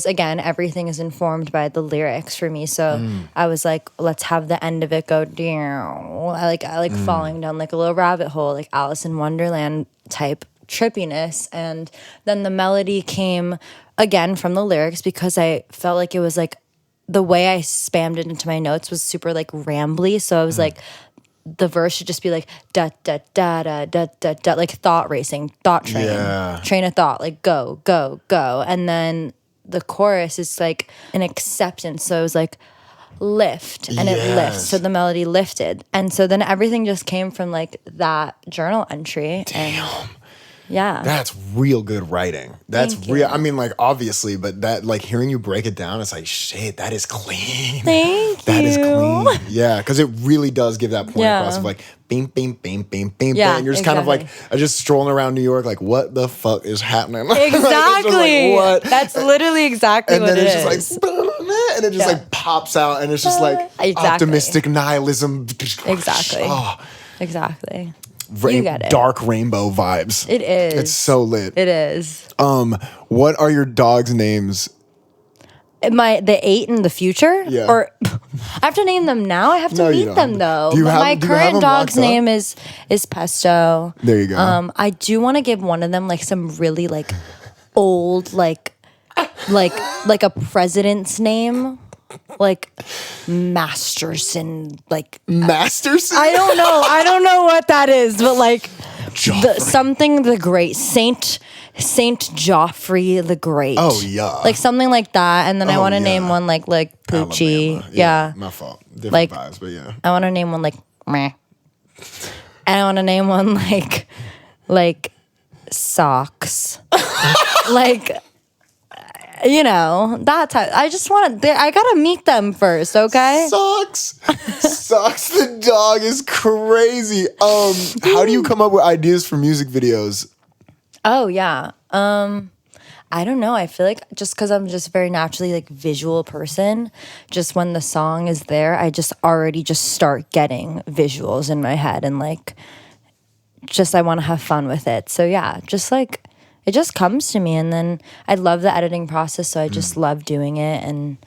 again everything is informed by the lyrics for me. So I was like, let's have the end of it go down. I like falling down like a little rabbit hole, like Alice in Wonderland type trippiness. And then the melody came again from the lyrics because I felt like it was like the way I spammed it into my notes was super like rambly. So I was like, the verse should just be like da da da da da da da, like thought racing, thought train, train of thought, like go go go. And then the chorus is like an acceptance. So it was like lift, and it lifts. So the melody lifted, and so then everything just came from like that journal entry. Damn. Yeah. That's real good writing. That's Thank real. you. I mean, like, obviously, but that, like, hearing you break it down, it's like, shit, that is clean. Thank That you. is clean. Yeah, because it really does give that point Yeah. across of like, beam, beam, beam, beam, beam, Yeah, beam. You're just kind of like, exactly. just strolling around New York, like, what the fuck is happening? Like, it's Exactly. just like, what? That's literally exactly And what then it it's is. just like, and it just Yeah. like pops out, and it's just like Exactly. optimistic nihilism. Exactly. Oh, Exactly. You get it. dark rainbow vibes. It is. It's so lit. It is. What are your dogs' names? The 8 in the future? Yeah. Or I have to name them now? I have to No, you meet don't. them though. Do you But have- my do you have current them dog's locked up? name is Pesto. There you go. I do want to give one of them like some really like old like a president's name. Like Masterson, like Masterson? I don't know what that is, but like Joffrey. something the Great, Saint Joffrey the Great. Oh, yeah. Like something like that. And then I Oh, want to yeah. name one like Poochie. Alabama. Yeah. My fault. Different Like- vibes, but yeah. I want to name one like meh. And I want to name one like socks. Like, you know, that type. I just want to, I got to meet them first, okay? Socks. Socks the dog is crazy. How do you come up with ideas for music videos? Oh, yeah. I don't know. I feel like just because I'm just very naturally like visual person, just when the song is there, I just already just start getting visuals in my head and like just I want to have fun with it. So yeah, just like it just comes to me, and then I love the editing process, so I just love doing it. And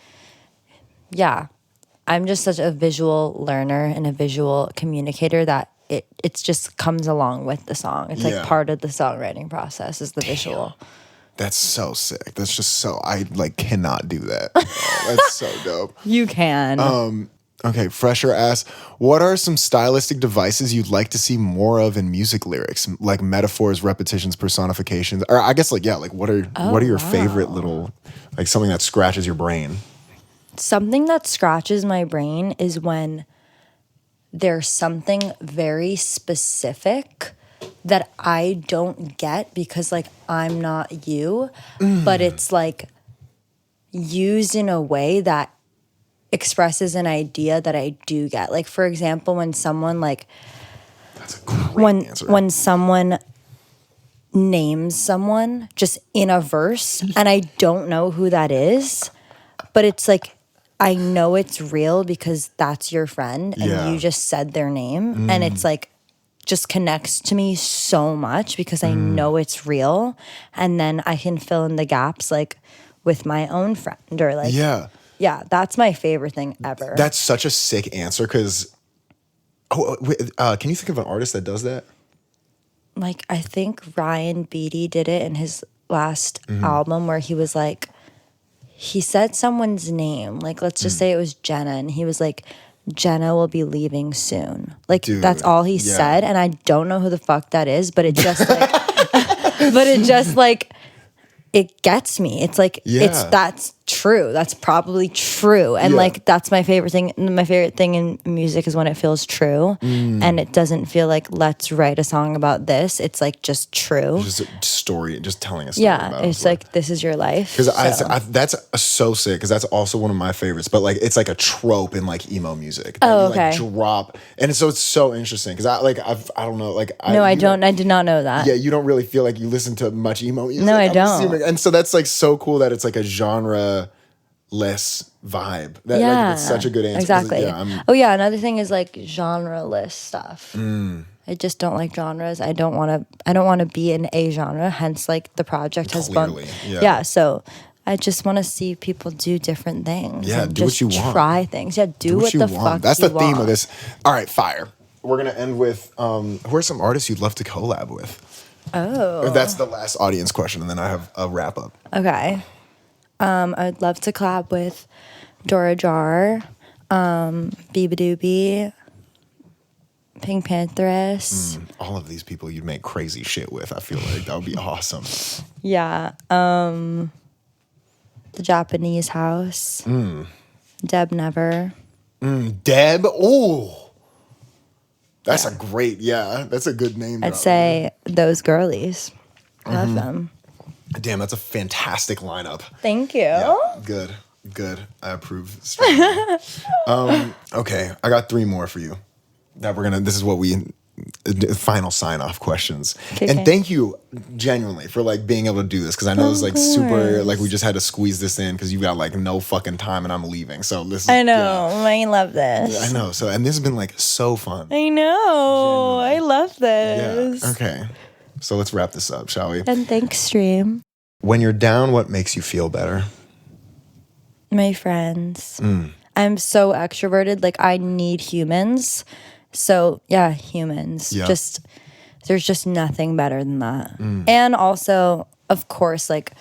yeah, I'm just such a visual learner and a visual communicator that it's just comes along with the song. It's Yeah. like part of the songwriting process is the visual. That's so sick. That's just so, I like cannot do that. That's so dope. You can. Okay, fresher ass. What are some stylistic devices you'd like to see more of in music lyrics? Like metaphors, repetitions, personifications. Or I guess like, yeah, like what are your favorite little, like something that scratches your brain? Something that scratches my brain is when there's something very specific that I don't get because like I'm not you, but it's like used in a way that expresses an idea that I do get. Like for example, when someone like That's a great answer. when someone names someone just in a verse and I don't know who that is, but it's like I know it's real because that's your friend and Yeah. you just said their name and it's like just connects to me so much because I know it's real, and then I can fill in the gaps like with my own friend or like yeah, that's my favorite thing ever. That's such a sick answer because, can you think of an artist that does that? Like I think Ryan Beatty did it in his last album where he was like, he said someone's name. Like let's just say it was Jenna, and he was like, Jenna will be leaving soon. Like Dude, that's all he yeah. said, and I don't know who the fuck that is, but it just like, but it just like, it gets me. It's like that's true. That's probably true, and like that's my favorite thing. My favorite thing in music is when it feels true, and it doesn't feel like let's write a song about this. It's like just true. Just a story, just telling a story. Yeah, about it's like this is your life. Because so. that's so sick. Because that's also one of my favorites. But like, it's like a trope in like emo music. That Oh, you, like, okay. drop, and so it's so interesting. Because I don't know. Like, No, I you don't. I did not know that. Yeah, you don't really feel like you listen to much emo music. No, I I'm don't. assuming. And so that's like so cool that it's like a genre less vibe. That Yeah, like, that's such a good answer. 'Cause, exactly. Yeah, Oh yeah, another thing is like genre-less stuff. I just don't like genres. I don't want to be in a genre. Hence, like the project has Clearly, been. yeah. So I just want to see people do different things. Yeah, and do what just you want. Try things. Yeah, do what you the want. fuck. That's you the theme want. of this. All right, fire. We're gonna end with who are some artists you'd love to collab with? Oh. That's the last audience question, and then I have a wrap up. Okay. I'd love to collab with Dora Jar, Biba Doobie, Pink Pantheress. All of these people you'd make crazy shit with. I feel like that would be awesome. Yeah. The Japanese House. Deb Never. Deb. Oh, that's a great. Yeah, that's a good name. I'd say those girlies. I love them. Damn, that's a fantastic lineup. Thank you. Yeah, good. I approve. Okay, I got 3 more for you. That we're gonna. This is what we final sign off questions. Okay. And thank you genuinely for like being able to do this because I know it's like super like we just had to squeeze this in because you got like no fucking time and I'm leaving. So this is, I know. I love this. I know. So and this has been like so fun. I know. Genuinely. I love this. Yeah. Okay. So let's wrap this up, shall we? And thanks, stream. When you're down, what makes you feel better? My friends. I'm so extroverted. Like, I need humans. So, yeah, humans. Yeah. There's just nothing better than that. And also, of course, like,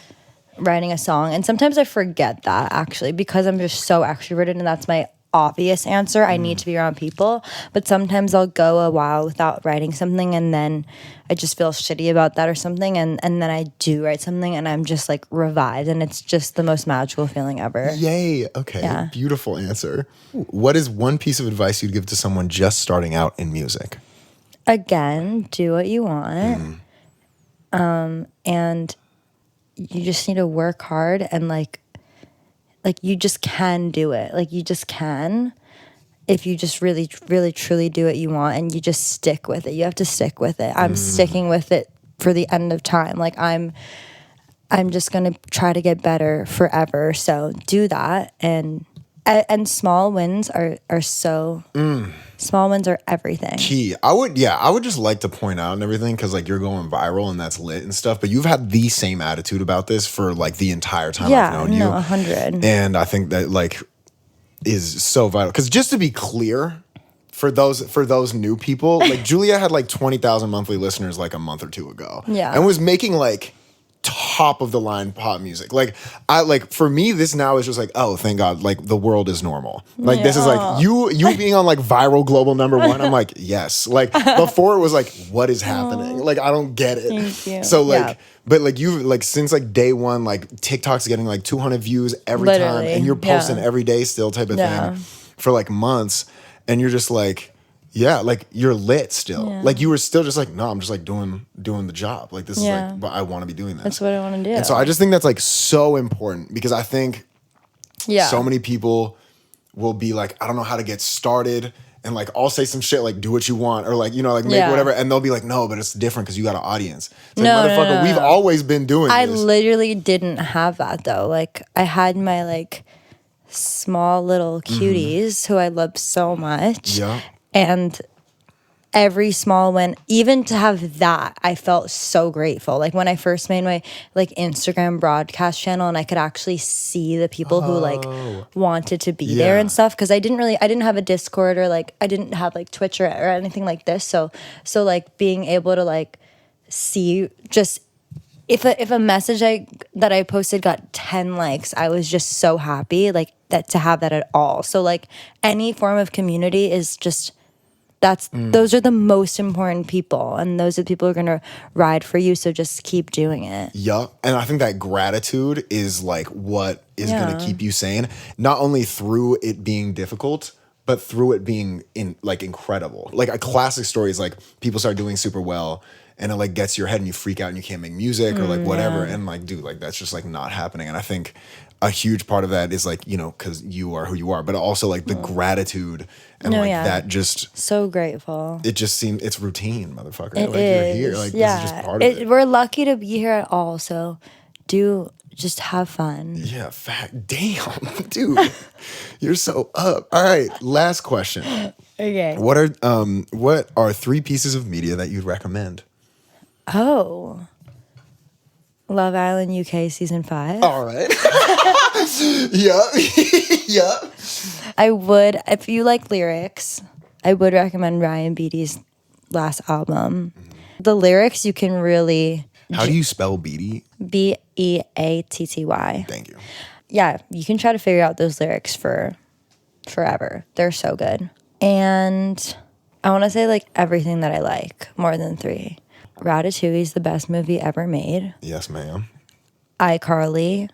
writing a song. And sometimes I forget that, actually, because I'm just so extroverted and that's my obvious answer. I need to be around people. But sometimes I'll go a while without writing something and then I just feel shitty about that or something. And then I do write something and I'm just like revived. And it's just the most magical feeling ever. Yay. Okay. Yeah. Beautiful answer. What is one piece of advice you'd give to someone just starting out in music? Again, do what you want. And you just need to work hard and like you just can do it. Like you just can if you just really, really, truly do what you want and you just stick with it. You have to stick with it. I'm sticking with it for the end of time. Like I'm just gonna try to get better forever. So do that and small wins are so small wins are everything. Key. I would just like to point out and everything because like you're going viral and that's lit and stuff, but you've had the same attitude about this for like the entire time I've known you. 100. And I think that like is so vital. Because just to be clear, for those new people, like Julia had like 20,000 monthly listeners like a month or 2 ago. Yeah. And was making like top of the line pop music. Like I like for me this now is just like, oh thank God, like the world is normal. Like this is like you being on like viral global #1. I'm like, yes. Like before it was like, what is happening? Like I don't get it. Thank you. So like but like you like since like day one, like TikTok's getting like 200 views every time and you're posting every day still type of thing for like months and you're just like yeah, like you're lit still. Yeah. Like you were still just like, no, I'm just like doing the job. Like this is like, but I want to be doing this. That's what I want to do. And so I just think that's like so important because I think so many people will be like, I don't know how to get started. And like, I'll say some shit like, do what you want or like, you know, like make whatever. And they'll be like, no, but it's different because you got an audience. It's like, motherfucker, we've always been doing this. I literally didn't have that though. Like I had my like small little cuties who I loved so much. Yeah. And every small win, even to have that, I felt so grateful. Like when I first made my like Instagram broadcast channel and I could actually see the people who like wanted to be there and stuff. Cause I didn't have a Discord or like, I didn't have like Twitch or anything like this. So like being able to like see just if a message that I posted got 10 likes, I was just so happy like that to have that at all. So like any form of community is just those are the most important people and those are the people who are gonna ride for you. So just keep doing it. Yup. And I think that gratitude is like what is gonna keep you sane. Not only through it being difficult, but through it being incredible. Like a classic story is like people start doing super well and it like gets your head and you freak out and you can't make music or like whatever. And like, dude, like that's just like not happening. And I think a huge part of that is like, you know, because you are who you are, but also like the gratitude and that just so grateful. It just seems it's routine, motherfucker. It like is. You're here. Like this is just part of it. We're lucky to be here at all. So just have fun. Yeah, damn, dude. You're so up. All right, last question. Okay. What are 3 pieces of media that you'd recommend? Oh. Love Island UK season 5. All right. Yeah. I would, if you like lyrics, I would recommend Ryan Beatty's last album. The lyrics you can really How do you spell beatty? Beatty. Thank you. Yeah, you can try to figure out those lyrics for forever. They're so good. And I want to say like everything that I like more than 3. Ratatouille is the best movie ever made. Yes, ma'am. iCarly,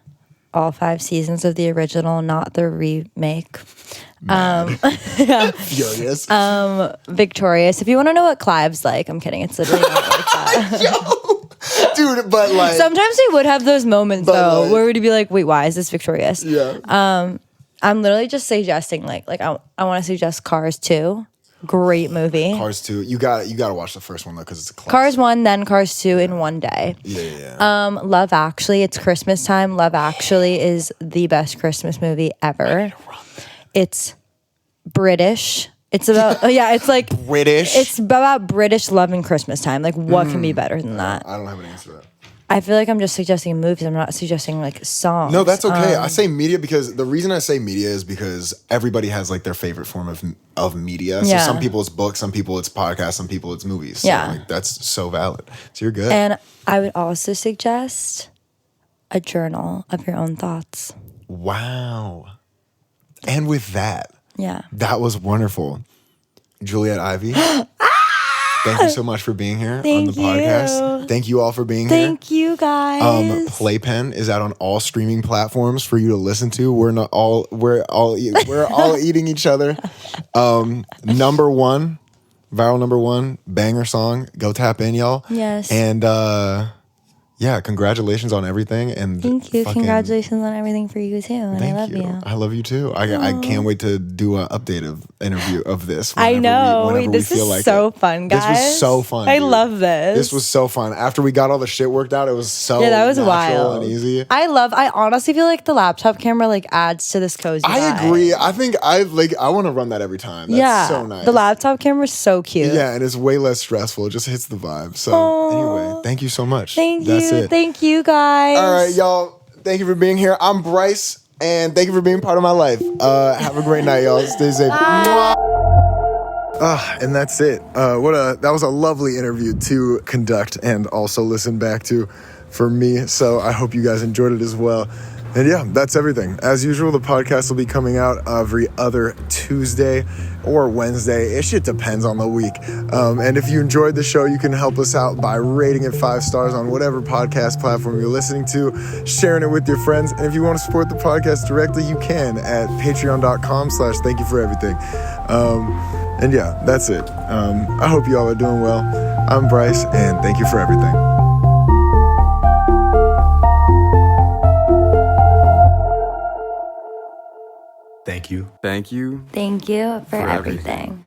all 5 seasons of the original, not the remake. Furious. Victorious. If you want to know what Clive's like, I'm kidding. It's literally not like that. Yo, dude, but like Sometimes we would have those moments though, like, where we'd be like, "Wait, why is this Victorious?" Yeah. I'm literally just suggesting like I want to suggest Cars 2. Great movie. Cars 2. You got to watch the first one though, because it's a classic. Cars 1, then Cars 2 in one day. Yeah. Love Actually. It's Christmas time. Love Actually is the best Christmas movie ever. It's British. It's about it's like British. It's about British love in Christmas time. Like what can be better than that? I don't have an answer to that. I feel like I'm just suggesting movies. I'm not suggesting like songs. No, that's okay. I say media because the reason I say media is because everybody has like their favorite form of media. So Yeah. some people it's books, some people it's podcasts, some people it's movies. So Yeah. like, that's so valid. So you're good. And I would also suggest a journal of your own thoughts. Wow. And with that, Yeah. that was wonderful. Juliet Ivy. Thank you so much for being here on the Thank podcast. you. Thank you all for being Thank you guys. Playpen is out on all streaming platforms for you to listen to. We're all eating each other. Viral number 1 banger song. Go tap in, y'all. Yes. And yeah, congratulations on everything. And Thank you. Congratulations on everything for you too. And I love you. I love you too. I can't wait to do an updated interview of this. I know. Whenever This we feel is like so it. fun, guys. This was so fun. I dude. love this. This was so fun. After we got all the shit worked out, it was so that was natural wild and easy. I honestly feel like the laptop camera like adds to this cozy I vibe. agree. I think I want to run that every time. That's so nice. The laptop camera is so cute. Yeah, and it's way less stressful. It just hits the vibe. So anyway, thank you so much. That's it. Thank you guys. All right, y'all. Thank you for being here. I'm Bryce, and thank you for being part of my life. Have a great night, y'all. Stay safe. And that's it. That was a lovely interview to conduct and also listen back to for me. So I hope you guys enjoyed it as well. And yeah, that's everything. As usual, the podcast will be coming out every other Tuesday or Wednesday. It shit depends on the week. And if you enjoyed the show, you can help us out by rating it 5 stars on whatever podcast platform you're listening to, sharing it with your friends. And if you want to support the podcast directly, you can at patreon.com/thankyouforeverything. And yeah, that's it. I hope you all are doing well. I'm Bryce, and thank you for everything. Thank you. Thank you for everything.